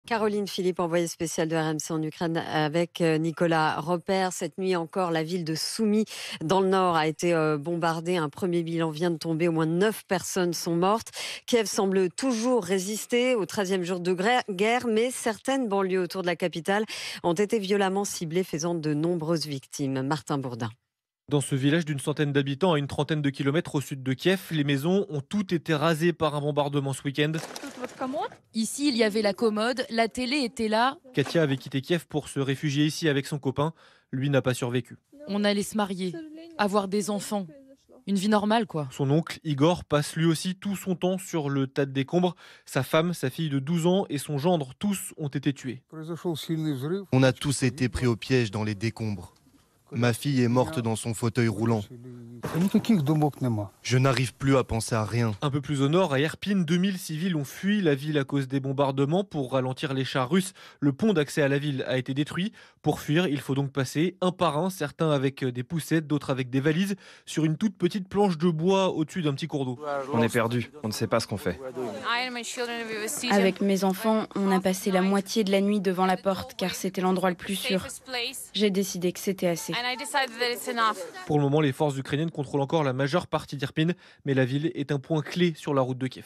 Caroline Philippe, envoyée spéciale de RMC en Ukraine avec Nicolas Repère. Cette nuit encore, la ville de Soumy dans le nord a été bombardée. Un premier bilan vient de tomber. Au moins 9 personnes sont mortes. Kiev semble toujours résister au 13e jour de guerre, mais certaines banlieues autour de la capitale ont été violemment ciblées, faisant de nombreuses victimes. Martin Bourdin. Dans ce village d'une centaine d'habitants à une trentaine de kilomètres au sud de Kiev, les maisons ont toutes été rasées par un bombardement ce week-end. Ici, il y avait la commode, la télé était là. Katia avait quitté Kiev pour se réfugier ici avec son copain. Lui n'a pas survécu. On allait se marier, avoir des enfants. Une vie normale, quoi. Son oncle, Igor, passe lui aussi tout son temps sur le tas de décombres. Sa femme, sa fille de 12 ans et son gendre, tous ont été tués. On a tous été pris au piège dans les décombres. Ma fille est morte dans son fauteuil roulant. Je n'arrive plus à penser à rien. Un peu plus au nord, à Irpin, 2000 civils ont fui la ville à cause des bombardements. Pour ralentir les chars russes, le pont d'accès à la ville a été détruit. Pour fuir, il faut donc passer un par un, certains avec des poussettes, d'autres avec des valises, sur une toute petite planche de bois au-dessus d'un petit cours d'eau. On est perdu, on ne sait pas ce qu'on fait. Avec mes enfants, on a passé la moitié de la nuit devant la porte car c'était l'endroit le plus sûr. J'ai décidé que c'était assez. Pour le moment, les forces ukrainiennes contrôlent encore la majeure partie d'Irpin, mais la ville est un point clé sur la route de Kiev.